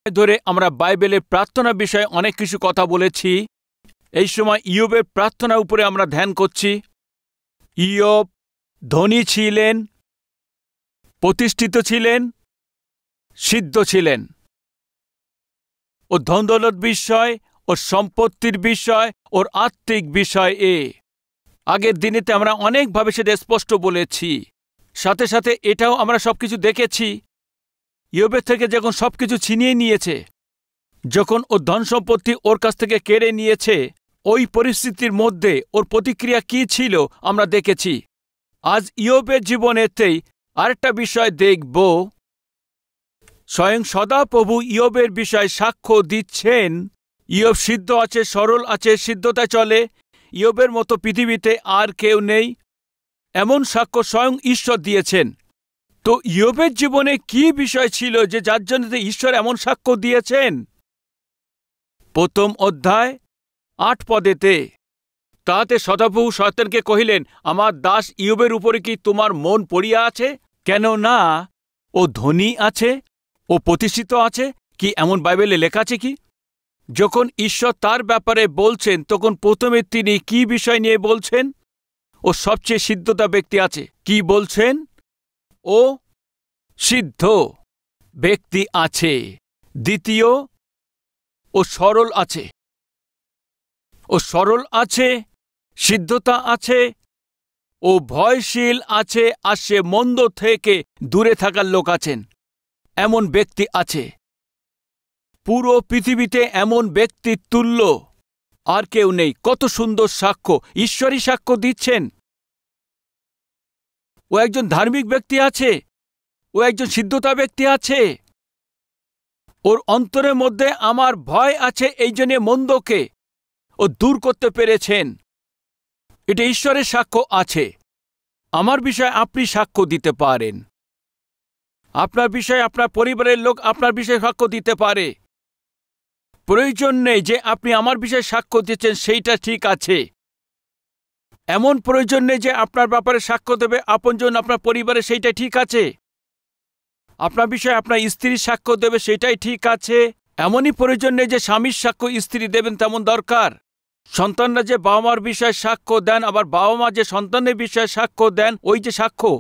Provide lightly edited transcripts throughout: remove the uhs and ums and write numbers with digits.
ধরে আমরা বাইবেলের প্রার্থনা বিষয়ে অনেক কিছু কথা বলেছি। এই সময় ইয়োবের প্রার্থনার উপরে আমরা ধ্যান করছি। ইয়োব ধনী ছিলেন, প্রতিষ্ঠিত ছিলেন, সিদ্ধ ছিলেন। ও ধন দৌলত বিষয়, ওর সম্পত্তির বিষয়, ওর আত্মিক বিষয় আগের দিনেতে আমরা অনেকভাবে সেটা স্পষ্ট বলেছি। সাথে সাথে এটাও আমরা সবকিছু দেখেছি, ইয়োবের থেকে যখন সবকিছু ছিনিয়ে নিয়েছে, যখন ওর ধন সম্পত্তি ওর কাছ থেকে কেড়ে নিয়েছে, ওই পরিস্থিতির মধ্যে ওর প্রতিক্রিয়া কি ছিল আমরা দেখেছি। আজ ইয়োবের জীবনেতেই আরেকটা বিষয় দেখব। স্বয়ং সদাপ্রভু ইয়োবের বিষয়ে সাক্ষ্য দিচ্ছেন। ইয়োব সিদ্ধ আছে, সরল আছে, সিদ্ধতা চলে। ইয়োবের মতো পৃথিবীতে আর কেউ নেই, এমন সাক্ষ্য স্বয়ং ঈশ্বর দিয়েছেন। তো ইয়োবের জীবনে কি বিষয় ছিল যে যার জন্য ঈশ্বর এমন সাক্ষ্য দিয়েছেন? প্রথম অধ্যায় 8 পদেতে তাহাতে সদাপ্রভু শয়তানকে কহিলেন, আমার দাস ইয়োবের উপরে কি তোমার মন পড়িয়া আছে? কেননা ও ধনী আছে, ও প্রতিষ্ঠিত আছে। কি এমন বাইবেলে লেখা আছে কি? যখন ঈশ্বর তার ব্যাপারে বলছেন, তখন প্রথমে তিনি কি বিষয় নিয়ে বলছেন? ও সবচেয়ে সিদ্ধতা ব্যক্তি আছে। কি বলছেন? ও সিদ্ধ ব্যক্তি আছে। দ্বিতীয়, ও সরল আছে। ও সরল আছে, সিদ্ধতা আছে, ও ভয়শীল আছে, আর সে মন্দ থেকে দূরে থাকার লোক আছেন। এমন ব্যক্তি আছে। পুরো পৃথিবীতে এমন ব্যক্তির তুল্য আর কেউ নেই। কত সুন্দর সাক্ষ্য! ঈশ্বরই সাক্ষ্য দিচ্ছেন। ও একজন ধার্মিক ব্যক্তি আছে, ও একজন সিদ্ধতা ব্যক্তি আছে। ওর অন্তরের মধ্যে আমার ভয় আছে, এই জন্য মন্দকে ও দূর করতে পেরেছেন। এটা ঈশ্বরের সাক্ষ্য আছে। আমার বিষয়ে আপনি সাক্ষ্য দিতে পারেন। আপনার বিষয়ে আপনার পরিবারের লোক আপনার বিষয়ে সাক্ষ্য দিতে পারে। প্রয়োজন নেই যে আপনি আমার বিষয়ে সাক্ষ্য দিচ্ছেন সেইটা ঠিক আছে। এমন প্রয়োজন নেই যে আপনার ব্যাপারে সাক্ষ্য দেবে আপনজন আপনার পরিবারে, সেইটা ঠিক আছে। আপনার বিষয়ে আপনার স্ত্রীর সাক্ষ্য দেবে, সেটাই ঠিক আছে। এমনই প্রয়োজন নেই যে স্বামীর সাক্ষ্য স্ত্রী দেবেন, তেমন দরকার। সন্তানরা যে বাবা মার বিষয়ে সাক্ষ্য দেন, আবার বাবা মা যে সন্তানের বিষয়ে সাক্ষ্য দেন, ওই যে সাক্ষ্য,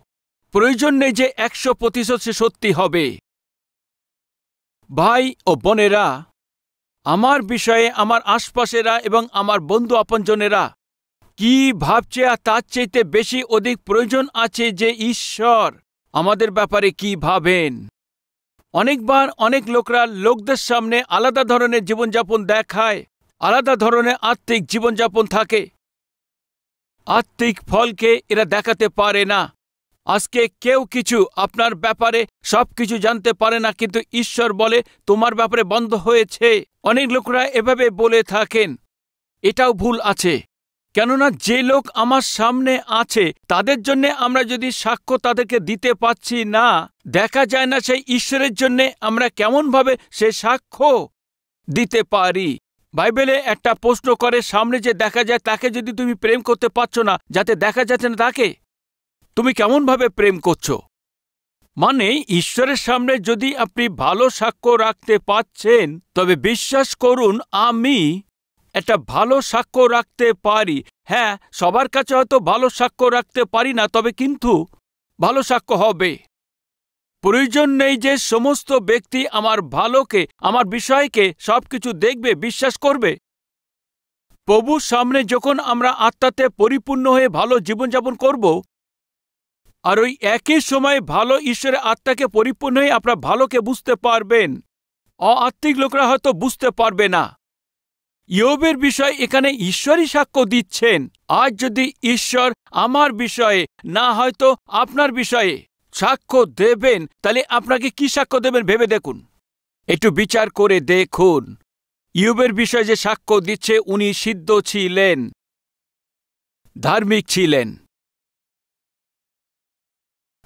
প্রয়োজন নেই যে 100% সে সত্যি হবে। ভাই ও বোনেরা, আমার বিষয়ে আমার আশপাশেরা এবং আমার বন্ধু আপনজনেরা কি ভাবছে, আর তার চাইতে বেশি অধিক প্রয়োজন আছে যে ঈশ্বর আমাদের ব্যাপারে কি ভাবেন। অনেকবার অনেক লোকরা লোকদের সামনে আলাদা ধরনের জীবনযাপন দেখায়, আলাদা ধরনের আত্মিক জীবনযাপন থাকে। আত্মিক ফলকে এরা দেখাতে পারে না। আজকে কেউ কিছু আপনার ব্যাপারে সবকিছু জানতে পারে না, কিন্তু ঈশ্বর বলে তোমার ব্যাপারে বন্ধ হয়েছে। অনেক লোকরা এভাবে বলে থাকেন, এটাও ভুল আছে। কেননা যে লোক আমার সামনে আছে তাদের জন্য আমরা যদি সাক্ষ্য তাদেরকে দিতে পাচ্ছি না, দেখা যায় না সেই ঈশ্বরের জন্য আমরা কেমনভাবে সে সাক্ষ্য দিতে পারি। বাইবেলে একটা প্রশ্ন করে, সামনে যে দেখা যায় তাকে যদি তুমি প্রেম করতে পারছো না, যাতে দেখা যাচ্ছে না তাকে, তুমি কেমনভাবে প্রেম করছো? মানে ঈশ্বরের সামনে যদি আপনি ভালো সাক্ষ্য রাখতে পাচ্ছেন, তবে বিশ্বাস করুন আমি একটা ভালো সাক্ষ্য রাখতে পারি। হ্যাঁ, সবার কাছে হয়তো ভালো সাক্ষ্য রাখতে পারি না, তবে কিন্তু ভালো সাক্ষ্য হবে। প্রয়োজন নেই যে সমস্ত ব্যক্তি আমার ভালোকে, আমার বিষয়কে সবকিছু দেখবে, বিশ্বাস করবে। প্রভুর সামনে যখন আমরা আত্মাতে পরিপূর্ণ হয়ে ভালো জীবনযাপন করব, আর ওই একই সময় ভালো ঈশ্বরের আত্মাকে পরিপূর্ণ হয়ে আপনার ভালোকে বুঝতে পারবেন, আত্মিক লোকরা হয়তো বুঝতে পারবে না। ইয়োবের বিষয় এখানে ঈশ্বরই সাক্ষ্য দিচ্ছেন। আজ যদি ঈশ্বর আমার বিষয়ে না হয়তো আপনার বিষয়ে সাক্ষ্য দেবেন, তাহলে আপনাকে কি সাক্ষ্য দেবেন ভেবে দেখুন, একটু বিচার করে দেখুন। ইয়োবের বিষয়ে যে সাক্ষ্য দিচ্ছে, উনি সিদ্ধ ছিলেন, ধার্মিক ছিলেন,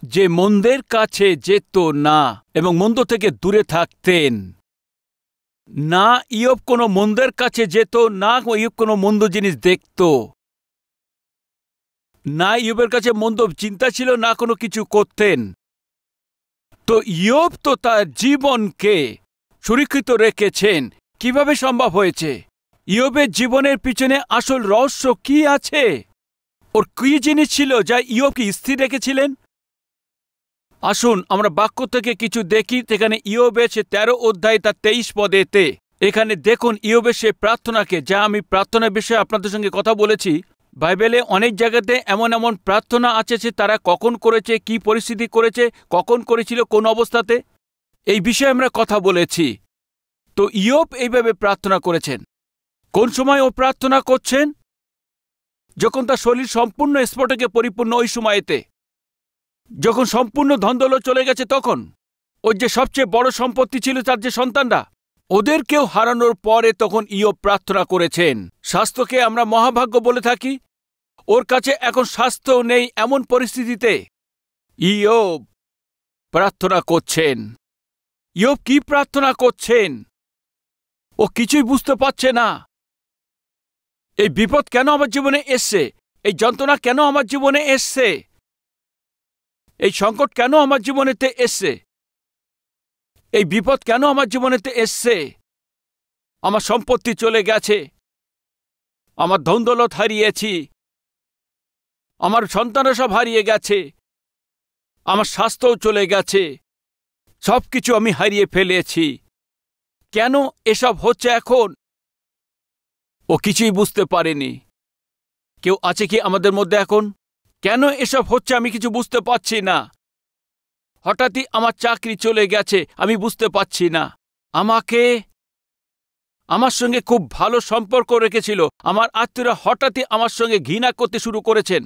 যে মন্দের কাছে যেত না এবং মন্দ থেকে দূরে থাকতেন না। ইয়োব কোনো মন্দের কাছে যেত না, ইয়োব কোনো মন্দ জিনিস দেখত না। ইয়োবের কাছে মন্দ চিন্তা ছিল না, কোনো কিছু করতেন। তো ইয়োব তো তার জীবনকে সুরক্ষিত রেখেছেন। কিভাবে সম্ভব হয়েছে? ইয়োবের জীবনের পিছনে আসল রহস্য কি আছে? ওর কি জিনিস ছিল যা ইয়োবকে স্থির রেখেছিলেন? আসুন আমরা বাক্য থেকে কিছু দেখি। সেখানে ইয়োবের 13 অধ্যায় তার 23 পদেতে এখানে দেখুন ইয়োবের সে প্রার্থনাকে, যা আমি প্রার্থনার বিষয়ে আপনাদের সঙ্গে কথা বলেছি। বাইবেলে অনেক জায়গাতে এমন এমন প্রার্থনা আছে যে তারা কখন করেছে, কি পরিস্থিতি করেছে, কখন করেছিল, কোন অবস্থাতে, এই বিষয়ে আমরা কথা বলেছি। তো ইয়োব এইভাবে প্রার্থনা করেছেন। কোন সময় ও প্রার্থনা করছেন? যখন তার শরীর সম্পূর্ণ স্ফোটকে পরিপূর্ণ, ওই সময়েতে যখন সম্পূর্ণ ধনদৌলত চলে গেছে, তখন ওর যে সবচেয়ে বড় সম্পত্তি ছিল তার যে সন্তানরা, ওদেরকেও হারানোর পরে তখন ইয়োব প্রার্থনা করেছেন। স্বাস্থ্যকে আমরা মহাভাগ্য বলে থাকি। ওর কাছে এখন স্বাস্থ্য নেই, এমন পরিস্থিতিতে ইয়োব প্রার্থনা করছেন। ইয়োব কি প্রার্থনা করছেন? ও কিছুই বুঝতে পারছে না। এই বিপদ কেন আমার জীবনে এসছে? এই যন্ত্রণা কেন আমার জীবনে এসছে? এই সংকট কেন আমার জীবনেতে এসছে? এই বিপদ কেন আমার জীবনেতে এসছে? আমার সম্পত্তি চলে গেছে, আমার ধনদৌলত হারিয়েছি, আমার সন্তানরা সব হারিয়ে গেছে, আমার স্বাস্থ্যও চলে গেছে, সবকিছু আমি হারিয়ে ফেলেছি। কেন এসব হচ্ছে এখন? ও কিছুই বুঝতে পারেনি। কেউ আছে কি আমাদের মধ্যে এখন? কেন এসব হচ্ছে আমি কিছু বুঝতে পারছি না। হঠাৎই আমার চাকরি চলে গেছে, আমি বুঝতে পারছি না। আমার সঙ্গে খুব ভালো সম্পর্ক রেখেছিল আমার আত্মীয়রা হঠাৎই আমার সঙ্গে ঘৃণা করতে শুরু করেছেন।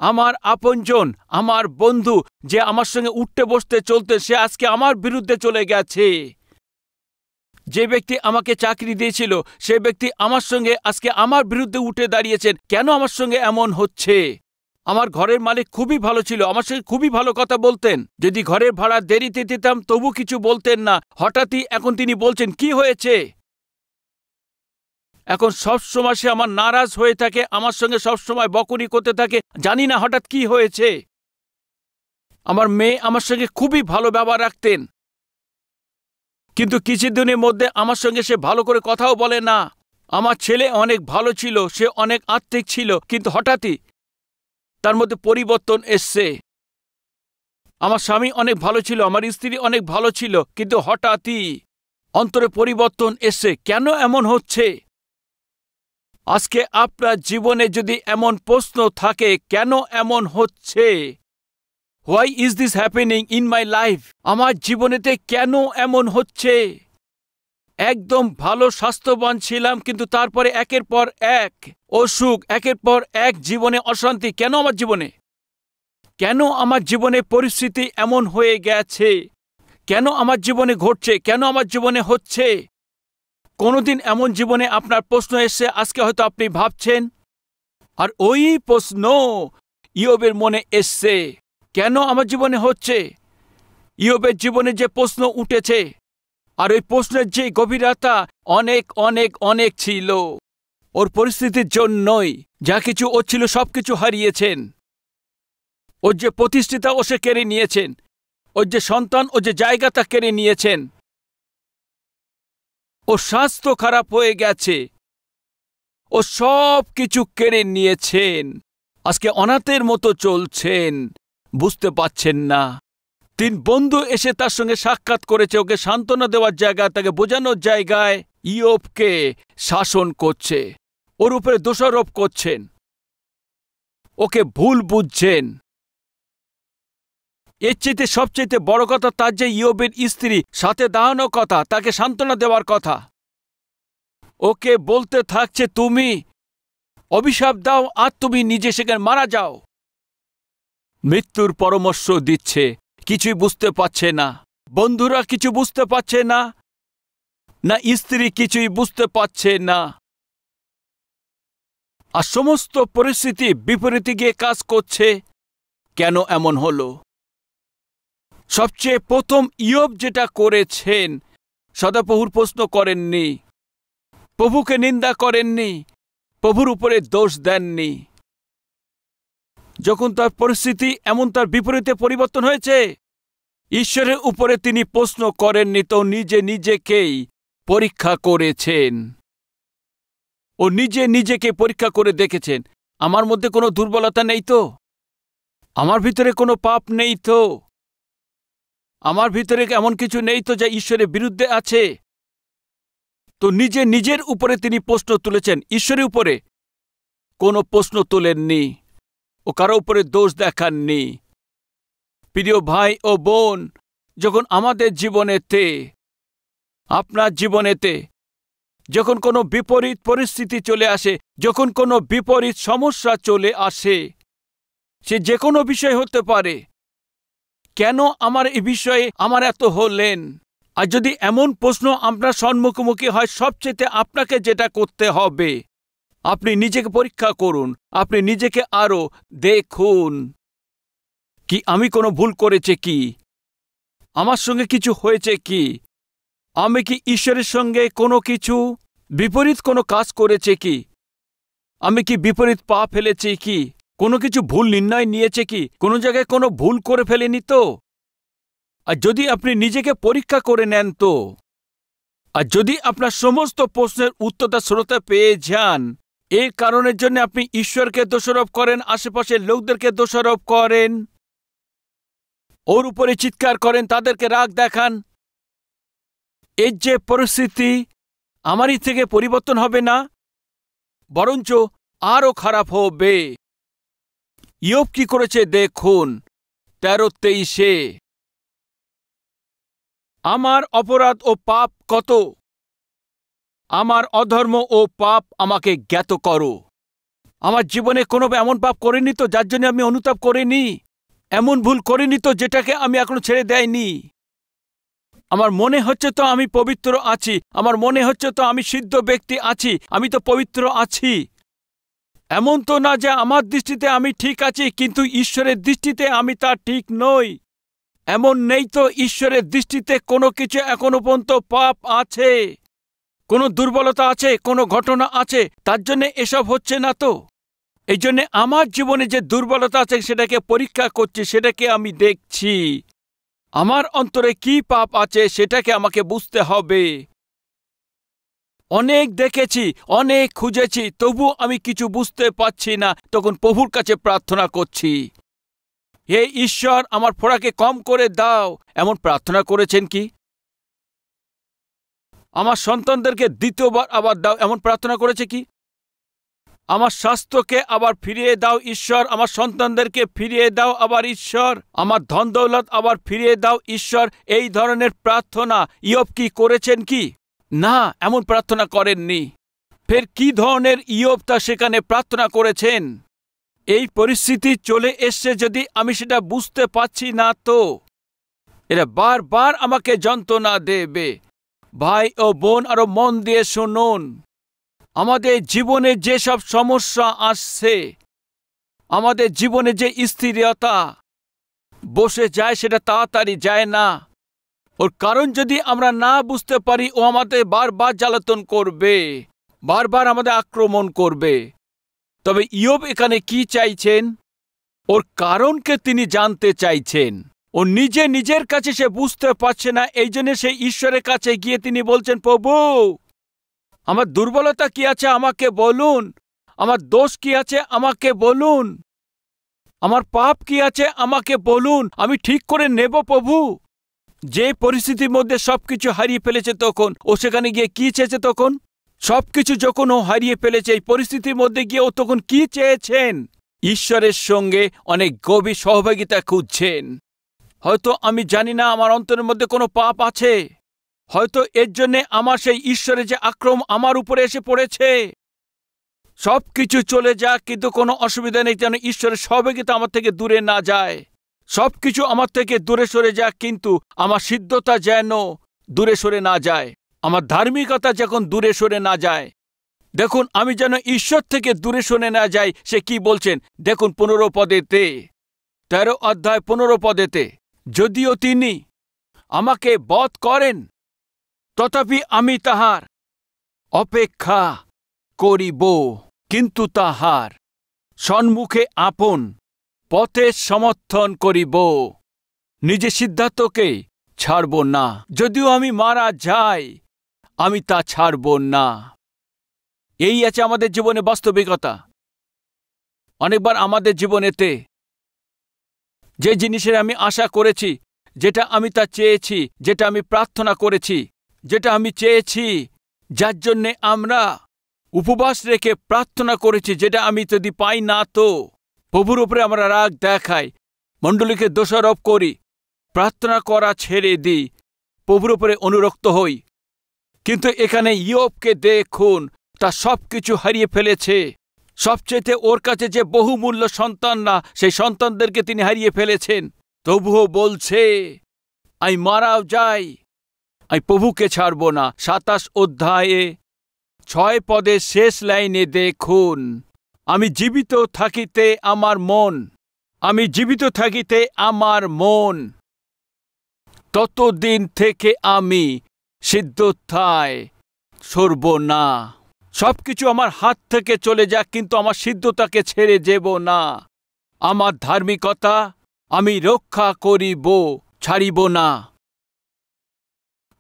আমার আপনজন, আমার বন্ধু যে আমার সঙ্গে উঠতে বসতে চলতে, সে আজকে আমার বিরুদ্ধে চলে গেছে। যে ব্যক্তি আমাকে চাকরি দিয়েছিল সে ব্যক্তি আমার সঙ্গে আজকে আমার বিরুদ্ধে উঠে দাঁড়িয়েছেন। কেন আমার সঙ্গে এমন হচ্ছে? আমার ঘরের মালিক খুবই ভালো ছিল, আমার সঙ্গে খুবই ভালো কথা বলতেন। যদি ঘরের ভাড়া দেরিতে দিতাম তবু কিছু বলতেন না। হঠাৎই এখন তিনি বলছেন, কি হয়েছে? এখন সবসময় সে আমার নারাজ হয়ে থাকে, আমার সঙ্গে সবসময় বকুনি করতে থাকে। জানি না হঠাৎ কি হয়েছে। আমার মেয়ে আমার সঙ্গে খুবই ভালো ব্যবহার রাখতেন, কিন্তু কিছুদিনের মধ্যে আমার সঙ্গে সে ভালো করে কথাও বলে না। আমার ছেলে অনেক ভালো ছিল, সে অনেক আত্মিক ছিল, কিন্তু হঠাৎই তার মধ্যে পরিবর্তন এসছে। আমার স্বামী অনেক ভালো ছিল, আমার স্ত্রী অনেক ভালো ছিল, কিন্তু হঠাৎই অন্তরে পরিবর্তন এসছে। কেন এমন হচ্ছে? আজকে আপনার জীবনে যদি এমন প্রশ্ন থাকে, কেন এমন হচ্ছে, why is this happening in my life, আমার জীবনেতে কেন এমন হচ্ছে? একদম ভালো স্বাস্থ্যবান ছিলাম, কিন্তু তারপরে একের পর এক অসুখ, একের পর এক জীবনে অশান্তি। কেন আমার জীবনে? কেন আমার জীবনে পরিস্থিতি এমন হয়ে গেছে? কেন আমার জীবনে ঘটছে? কেন আমার জীবনে হচ্ছে? কোনোদিন এমন জীবনে আপনার প্রশ্ন এসে আজকে হয়তো আপনি ভাবছেন, আর ওই প্রশ্ন ইয়োবের মনে এসছে। কেন আমার জীবনে হচ্ছে? ইয়োবের জীবনে যে প্রশ্ন উঠেছে, আর ওই প্রশ্নের যে গভীরতা অনেক অনেক অনেক ছিল। ওর পরিস্থিতির জন্যই যা কিছু ও ছিল সবকিছু হারিয়েছেন। ওর যে প্রতিষ্ঠিতা ও সে কেড়ে নিয়েছেন, ওর যে সন্তান, ও যে জায়গাটা কেড়ে নিয়েছেন। ও স্বাস্থ্য খারাপ হয়ে গেছে, ও সব কিছু কেড়ে নিয়েছেন। আজকে অনাথের মতো চলছেন, বুঝতে পাচ্ছেন না। 3 বন্ধু এসে তার সঙ্গে সাক্ষাৎ করেছে, ওকে সান্ত্বনা দেওয়ার জায়গায়, তাকে বোঝানোর জায়গায় ইয়োবকে শাসন করছে, ওর উপরে দোষারোপ করছেন, ওকে ভুল বুঝছেন। এর চাইতে সবচেয়ে বড় কথা, তার যে ইয়োবের স্ত্রী সাথে দাঁড়ানোর কথা, তাকে সান্ত্বনা দেওয়ার কথা, ওকে বলতে থাকছে তুমি অভিশাপ দাও আর তুমি নিজে সেখানে মারা যাও। মৃত্যুর পরামর্শ দিচ্ছে, কিছুই বুঝতে পারছে না। বন্ধুরা কিছু বুঝতে পারছে না, না স্ত্রী কিছুই বুঝতে পারছে না। আর সমস্ত পরিস্থিতি বিপরীতে গিয়ে কাজ করছে। কেন এমন হলো? সবচেয়ে প্রথম ইয়োব যেটা করেছেন, সদাপ্রভুর প্রশ্ন করেননি, প্রভুকে নিন্দা করেননি, প্রভুর উপরে দোষ দেননি। যখন তার পরিস্থিতি এমন তার বিপরীতে পরিবর্তন হয়েছে, ঈশ্বরের উপরে তিনি প্রশ্ন করেননি, তো নিজে নিজেকেই পরীক্ষা করেছেন। ও নিজে নিজেকে পরীক্ষা করে দেখেছেন, আমার মধ্যে কোনো দুর্বলতা নেই তো, আমার ভিতরে কোনো পাপ নেই তো, আমার ভিতরে এমন কিছু নেই তো যা ঈশ্বরের বিরুদ্ধে আছে। তো নিজে নিজের উপরে তিনি প্রশ্ন তুলেছেন, ঈশ্বরের উপরে কোনো প্রশ্ন তোলেননি, ও কারো উপরে দোষ দেখাননি। প্রিয় ভাই ও বোন, যখন আমাদের জীবনেতে, আপনার জীবনেতে যখন কোনো বিপরীত পরিস্থিতি চলে আসে, যখন কোনো বিপরীত সমস্যা চলে আসে, সে যে কোনো বিষয় হতে পারে, কেন আমার এই বিষয়ে আমার এত হলেন? আর যদি এমন প্রশ্ন আপনার সম্মুখীন হয়, সবচেয়ে আপনাকে যেটা করতে হবে, আপনি নিজেকে পরীক্ষা করুন, আপনি নিজেকে আরও দেখুন কি আমি কোনো ভুল করেছি কি, আমার সঙ্গে কিছু হয়েছে কি, আমি কি ঈশ্বরের সঙ্গে কোনো কিছু বিপরীত কোনো কাজ করেছে কি, আমি কি বিপরীত পা ফেলেছি কি, কোনো কিছু ভুল নির্ণয় নিয়েছে কি, কোনো জায়গায় কোনো ভুল করে ফেলেনি তো? আর যদি আপনি নিজেকে পরীক্ষা করে নেন তো, আর যদি আপনার সমস্ত প্রশ্নের উত্তরটা শ্রোতা পেয়ে যান, এর কারণের জন্য আপনি ঈশ্বরকে দোষারোপ করেন, আশেপাশের লোকদেরকে দোষারোপ করেন, ওর উপরে চিৎকার করেন, তাদেরকে রাগ দেখান, এর যে পরিস্থিতি আমারই থেকে পরিবর্তন হবে না, বরঞ্চ আরও খারাপ হবে। ইয়োব কি করেছে দেখুন 13:23, আমার অপরাধ ও পাপ কত, আমার অধর্ম ও পাপ আমাকে জ্ঞাত করো। আমার জীবনে কোনো এমন পাপ করিনি তো যার জন্য আমি অনুতাপ করিনি, এমন ভুল করিনি তো যেটাকে আমি এখনো ছেড়ে দেয়নি। আমার মনে হচ্ছে তো আমি পবিত্র আছি, আমার মনে হচ্ছে তো আমি সিদ্ধ ব্যক্তি আছি, আমি তো পবিত্র আছি। এমন তো না যে আমার দৃষ্টিতে আমি ঠিক আছি, কিন্তু ঈশ্বরের দৃষ্টিতে আমি তা ঠিক নই। এমন নেই তো ঈশ্বরের দৃষ্টিতে কোনো কিছু এখনো পর্যন্ত পাপ আছে, কোনো দুর্বলতা আছে, কোনো ঘটনা আছে, তার জন্য এসব হচ্ছে না তো? এই জন্যে আমার জীবনে যে দুর্বলতা আছে সেটাকে পরীক্ষা করছি, সেটাকে আমি দেখছি। আমার অন্তরে কি পাপ আছে সেটাকে আমাকে বুঝতে হবে। অনেক দেখেছি, অনেক খুঁজেছি, তবু আমি কিছু বুঝতে পারছি না। তখন প্রভুর কাছে প্রার্থনা করছি, হে ঈশ্বর, আমার ফোঁড়াকে কম করে দাও। এমন প্রার্থনা করেছেন কি? আমার সন্তানদেরকে দ্বিতীয়বার আবার দাও, এমন প্রার্থনা করেছে কি? আমার স্বাস্থ্যকে আবার ফিরিয়ে দাও ঈশ্বর, আমার সন্তানদেরকে ফিরিয়ে দাও আবার ঈশ্বর, আমার ধন দৌলত আবার ফিরিয়ে দাও ঈশ্বর। এই ধরনের প্রার্থনা ইয়োব কি করেছেন কি? না, এমন প্রার্থনা করেননি। ফের কি ধরনের ইয়োব তা সেখানে প্রার্থনা করেছেন? এই পরিস্থিতি চলে এসছে, যদি আমি সেটা বুঝতে পারছি না তো এরা বারবার আমাকে যন্ত্রণা দেবে। ভাই ও বোন, আরো মন দিয়ে শুনুন, আমাদের জীবনে যেসব সমস্যা আসছে, আমাদের জীবনে যে স্থিরতা বসে যায়, সেটা তাড়াতাড়ি যায় না। ওর কারণ যদি আমরা না বুঝতে পারি, ও আমাদের বারবার জ্বালাতন করবে, বারবার আমাদের আক্রমণ করবে। তবে ইয়োব এখানে কি চাইছেন? ওর কারণকে তিনি জানতে চাইছেন। ও নিজে নিজের কাছে সে বুঝতে পারছে না, এই জন্য সে ঈশ্বরের কাছে গিয়ে তিনি বলছেন, প্রভু, আমার দুর্বলতা কি আছে আমাকে বলুন, আমার দোষ কি আছে আমাকে বলুন, আমার পাপ কি আছে আমাকে বলুন, আমি ঠিক করে নেব প্রভু। যে পরিস্থিতির মধ্যে সবকিছু হারিয়ে ফেলেছে, তখন ও সেখানে গিয়ে কি চেয়েছে? তখন সবকিছু যখন ও হারিয়ে ফেলেছে, এই পরিস্থিতির মধ্যে গিয়ে ও তখন কি চেয়েছেন? ঈশ্বরের সঙ্গে অনেক গভীর সহভাগিতা খুঁজছেন। হয়তো আমি জানি না আমার অন্তরের মধ্যে কোনো পাপ আছে, হয়তো এর জন্যে আমার সেই ঈশ্বরের যে আক্রমণ আমার উপরে এসে পড়েছে। সব কিছু চলে যাক, কিন্তু কোনো অসুবিধা নেই, যেন ঈশ্বরের সহভাগিতা আমার থেকে দূরে না যায়। সব কিছু আমার থেকে দূরে সরে যাক, কিন্তু আমার সিদ্ধতা যেন দূরে সরে না যায়, আমার ধার্মিকতা যখন দূরে সরে না যায়। দেখুন, আমি যেন ঈশ্বর থেকে দূরে সরে না যাই। সে কি বলছেন দেখুন 15 পদেতে, 13 অধ্যায় 15 পদেতে, যদিও তিনি আমাকে বধ করেন, তথাপি আমি তাহার অপেক্ষা করিব, কিন্তু তাহার সম্মুখে আপন পথে সমর্থন করিব। নিজের সিদ্ধান্তকে ছাড়ব না। যদিও আমি মারা যাই, আমি তা ছাড়ব না। এই আছে আমাদের জীবনে বাস্তবিকতা। অনেকবার আমাদের জীবনেতে যে জিনিসের আমি আশা করেছি, যেটা আমি তা চেয়েছি, যেটা আমি প্রার্থনা করেছি, যেটা আমি চেয়েছি, যার জন্যে আমরা উপবাস রেখে প্রার্থনা করেছি, যেটা আমি যদি পাই না তো প্রভুর উপরে আমরা রাগ দেখাই, মণ্ডলীকে দোষারোপ করি, প্রার্থনা করা ছেড়ে দিই, প্রভুর উপরে অনুরক্ত হই। কিন্তু এখানে ইয়োবকে দেখুন, তা সবকিছু হারিয়ে ফেলেছে। সবচেয়ে ওর কাছে যে বহুমূল্য সন্তান না, সেই সন্তানদেরকে তিনি হারিয়ে ফেলেছেন। তবুও বলছে, আমি মারাও যাই, আমি প্রভুকে ছাড়ব না। 27 অধ্যায়ে 6 পদের শেষ লাইনে দেখুন, আমি জীবিত থাকিতে আমার মন, আমি জীবিত থাকিতে আমার মন, ততদিন থেকে আমি সিদ্ধতায় সরব না। সবকিছু আমার হাত থেকে চলে যাক, কিন্তু আমার সিদ্ধতাকে ছেড়ে যাব না। আমার ধার্মিকতা আমি রক্ষা করিব, ছাড়িব না,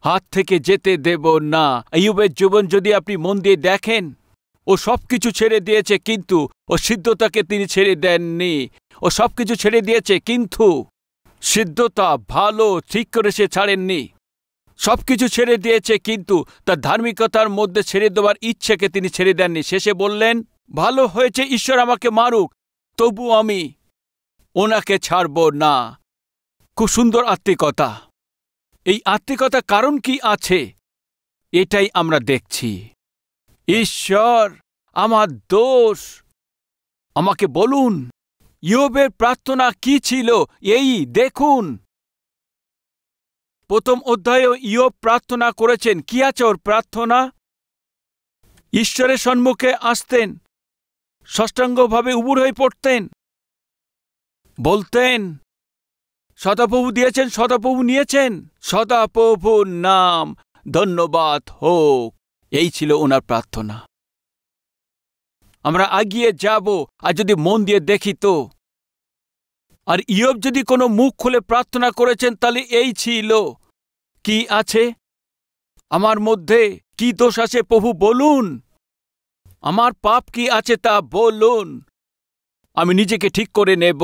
হাত থেকে যেতে দেব না। ইয়োবের জীবন যদি আপনি মন দিয়ে দেখেন, ও সবকিছু ছেড়ে দিয়েছে, কিন্তু ও সিদ্ধতাকে তিনি ছেড়ে দেননি। ও সবকিছু ছেড়ে দিয়েছে, কিন্তু সিদ্ধতা ভালো ঠিক করে সে ছাড়েননি। সবকিছু ছেড়ে দিয়েছে, কিন্তু তার ধার্মিকতার মধ্যে ছেড়ে দেওয়ার ইচ্ছেকে তিনি ছেড়ে দেননি। শেষে বললেন, ভালো হয়েছে ঈশ্বর আমাকে মারুক, তবু আমি ওনাকে ছাড়ব না। খুব সুন্দর আত্মিকতা। এই আত্মিকতার কারণ কি আছে, এটাই আমরা দেখছি। ঈশ্বর, আমার দোষ, আমাকে বলুন। ইয়োবের প্রার্থনা কি ছিল? এই দেখুন, প্রথম অধ্যায়ে ইয়োব প্রার্থনা করেছেন। কি আছে ওর প্রার্থনা? ঈশ্বরের সম্মুখে আসতেন, ষষ্ঠাঙ্গভাবে উবুর হয়ে পড়তেন, বলতেন, সদাপ্রভু দিয়েছেন, সদাপ্রভু নিয়েছেন, সদাপ্রভুর নাম ধন্যবাদ হোক। এই ছিল ওনার প্রার্থনা। আমরা এগিয়ে যাব, আর যদি মন দিয়ে দেখি তো, আর ইয়োব যদি কোনো মুখ খুলে প্রার্থনা করেছেন, তাহলে এই ছিল। কি আছে আমার মধ্যে? কি দোষ আছে প্রভু বলুন, আমার পাপ কি আছে তা বলুন, আমি নিজেকে ঠিক করে নেব।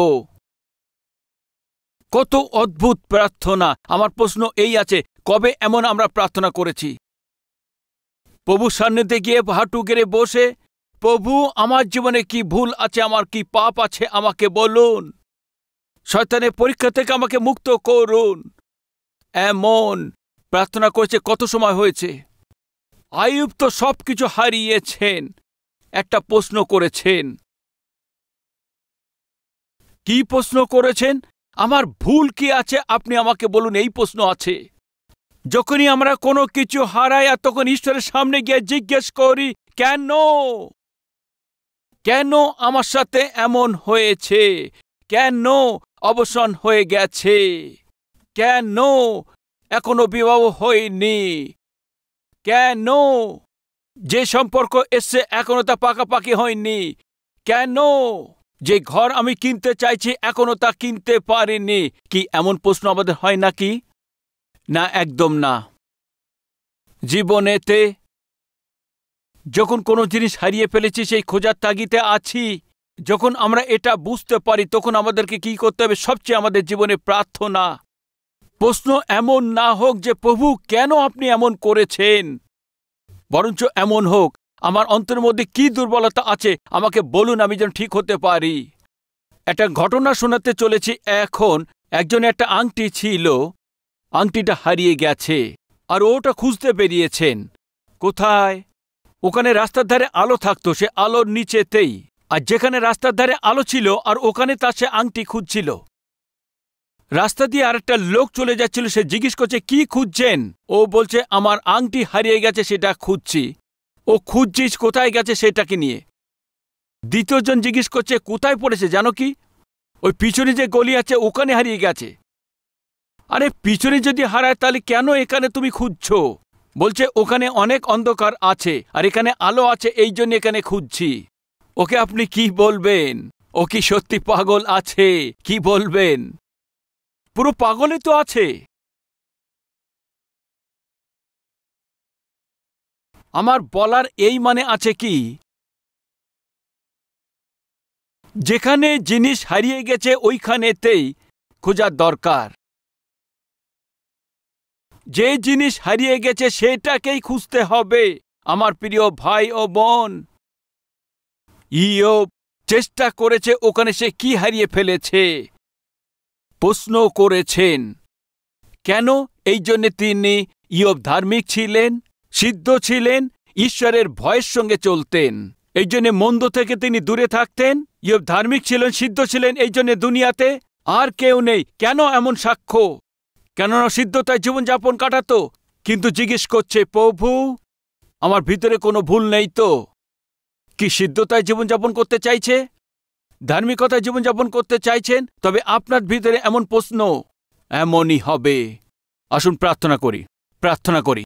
কত অদ্ভুত প্রার্থনা। আমার প্রশ্ন এই আছে, কবে এমন আমরা প্রার্থনা করেছি? প্রভু সান্নিধ্যে গিয়ে হাঁটু গেড়ে বসে, প্রভু আমার জীবনে কি ভুল আছে, আমার কি পাপ আছে, আমাকে বলুন, শয়তানের পরীক্ষা থেকে আমাকে মুক্ত করুন, এমন প্রার্থনা করেছে? কত সময় হয়েছে? আইয়ুব তো সবকিছু হারিয়েছেন, একটা প্রশ্ন করেছেন। কি প্রশ্ন করেছেন? আমার ভুল কি আছে আপনি আমাকে বলুন, এই প্রশ্ন আছে। যখনই আমরা কোনো কিছু হারাই, আর তখন ঈশ্বরের সামনে গিয়ে জিজ্ঞেস করি, কেন কেন আমার সাথে এমন হয়েছে, কেন অবসান হয়ে গেছে, কেন এখনো বিবাহ হয়নি, কেন যে সম্পর্ক এসছে এখনো তা পাকাপাকি হয়নি, কেন যে ঘর আমি কিনতে চাইছি এখনো তা কিনতে পারিনি। কি এমন প্রশ্ন আমাদের হয় নাকি? না, একদম না। জীবনেতে যখন কোনো জিনিস হারিয়ে ফেলেছি, সেই খোঁজার তাগিদে আছি, যখন আমরা এটা বুঝতে পারি, তখন আমাদেরকে কি করতে হবে? সবচেয়ে আমাদের জীবনে প্রার্থনা। প্রশ্ন এমন না হোক যে প্রভু কেন আপনি এমন করেছেন, বরঞ্চ এমন হোক, আমার অন্তরের মধ্যে কি দুর্বলতা আছে আমাকে বলুন, আমি যেন ঠিক হতে পারি। একটা ঘটনা শোনাতে চলেছি এখন। একজন একটা আংটি ছিল, আংটিটা হারিয়ে গেছে, আর ওটা খুঁজতে বেরিয়েছেন। কোথায়? ওখানে রাস্তার ধারে আলো থাকতো, সে আলোর নিচেতেই। আর যেখানে রাস্তার ধারে আলো ছিল, আর ওখানে তার সে আংটি খুঁজছিল। রাস্তা দিয়ে আরেকটা লোক চলে যাচ্ছিল, সে জিজ্ঞেস করছে, কি খুঁজছেন? ও বলছে, আমার আংটি হারিয়ে গেছে, সেটা খুঁজছি। ও খুঁজছিস কোথায় গেছে সেটাকে নিয়ে। দ্বিতীয়জন জিজ্ঞেস করছে, কোথায় পড়েছে জানো কি? ওই পিছনে যে গলি আছে ওখানে হারিয়ে গেছে। আরে পিছনে যদি হারায় তাহলে কেন এখানে তুমি খুঁজছো? বলছে, ওখানে অনেক অন্ধকার আছে আর এখানে আলো আছে, এই জন্য এখানে খুঁজছি। ওকে আপনি কি বলবেন? ও কি সত্যি পাগল আছে? কি বলবেন? পুরো পাগলই তো আছে। আমার বলার এই মানে আছে কি, যেখানে জিনিস হারিয়ে গেছে ওইখানেতেই খোঁজার দরকার। যে জিনিস হারিয়ে গেছে সেটাকেই খুঁজতে হবে। আমার প্রিয় ভাই ও বোন, ইয়োব চেষ্টা করেছে ওখানে সে কি হারিয়ে ফেলেছে, প্রশ্ন করেছেন। কেন? এই জন্যে তিনি, ইয়োব ধার্মিক ছিলেন, সিদ্ধ ছিলেন, ঈশ্বরের ভয়ের সঙ্গে চলতেন। এই জন্যে মন্দ থেকে তিনি দূরে থাকতেন। ইয়োব ধার্মিক ছিলেন, সিদ্ধ ছিলেন, এই জন্যে দুনিয়াতে আর কেউ নেই। কেন এমন সাক্ষ্য? কেননা সিদ্ধতায় জীবনযাপন কাটাতো, কিন্তু জিজ্ঞেস করছে, প্রভু আমার ভিতরে কোনো ভুল নেই তো? কি সিদ্ধতায় জীবনযাপন করতে চাইছে? ধার্মিকতায় জীবনযাপন করতে চাইছেন? তবে আপনার ভিতরে এমন প্রশ্ন এমনই হবে। আসুন প্রার্থনা করি, প্রার্থনা করি।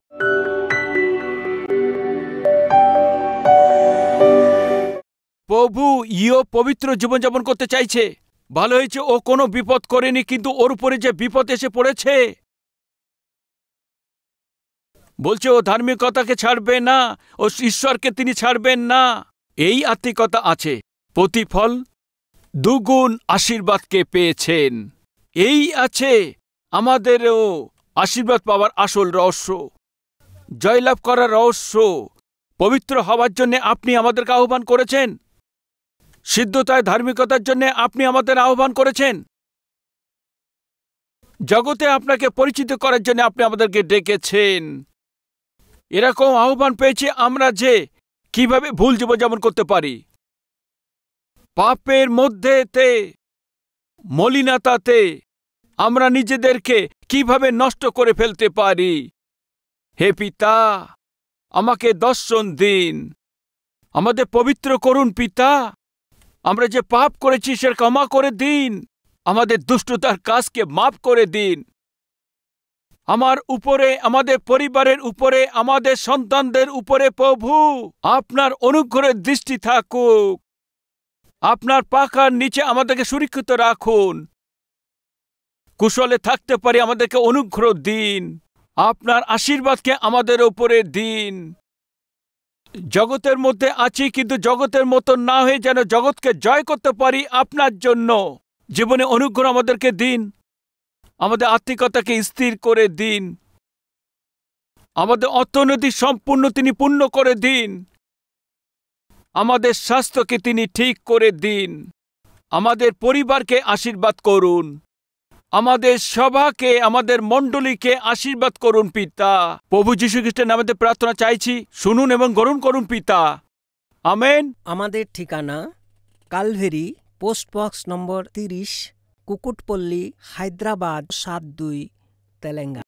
প্রভু, ইয়োব পবিত্র জীবনযাপন করতে চাইছে। ভালো হয়েছে ও কোনো বিপদ করেনি, কিন্তু ওর উপরে যে বিপদ এসে পড়েছে, বলছে ও ধার্মিকতাকে ছাড়বে না, ও ঈশ্বরকে তিনি ছাড়বেন না। এই আত্মিকতা আছে, প্রতিফল দুগুণ আশীর্বাদকে পেয়েছেন। এই আছে আমাদেরও আশীর্বাদ পাওয়ার আসল রহস্য, জয়লাভ করার রহস্য। পবিত্র হওয়ার জন্য আপনি আমাদেরকে আহ্বান করেছেন, সিদ্ধতায় ধার্মিকতার জন্য আপনি আমাদের আহ্বান করেছেন, জগতে আপনাকে পরিচিত করার জন্য আপনি আমাদেরকে ডেকেছেন। এরকম আহ্বান পেয়েছি আমরা যে কিভাবে ভুল জীবনযাপন করতে পারি, পাপের মধ্যেতে, মলিনতাতে আমরা নিজেদেরকে কিভাবে নষ্ট করে ফেলতে পারি। হে পিতা, আমাকে দর্শন দিন, আমাদের পবিত্র করুন পিতা। আমরা যে পাপ করেছি সে ক্ষমা করে দিন, আমাদের দুষ্টতার কাজকে মাফ করে দিন। আমার উপরে, আমাদের পরিবারের উপরে, আমাদের সন্তানদের উপরে প্রভু আপনার অনুগ্রহের দৃষ্টি থাকুক। আপনার পাখার নিচে আমাদেরকে সুরক্ষিত রাখুন, কুশলে থাকতে পারি আমাদেরকে অনুগ্রহ দিন। আপনার আশীর্বাদকে আমাদের উপরে দিন। জগতের মধ্যে আছি, কিন্তু জগতের মতো না হয়ে যেন জগৎকে জয় করতে পারি আপনার জন্য। জীবনে অনুগ্রহ আমাদেরকে দিন, আমাদের আত্মিকতাকে স্থির করে দিন, আমাদের অর্থনৈতিক সম্পূর্ণ তিনি পূর্ণ করে দিন, আমাদের স্বাস্থ্যকে তিনি ঠিক করে দিন, আমাদের পরিবারকে আশীর্বাদ করুন, আমাদের সভাকে, আমাদের মণ্ডলীকে আশীর্বাদ করুন পিতা। প্রভু যীশু খ্রিস্টের নামে প্রার্থনা চাইছি, শুনুন এবং গ্রহণ করুন পিতা। আমেন। আমাদের ঠিকানা Calvary, post box number 30, Kukatpally, Hyderabad 72, Telangana.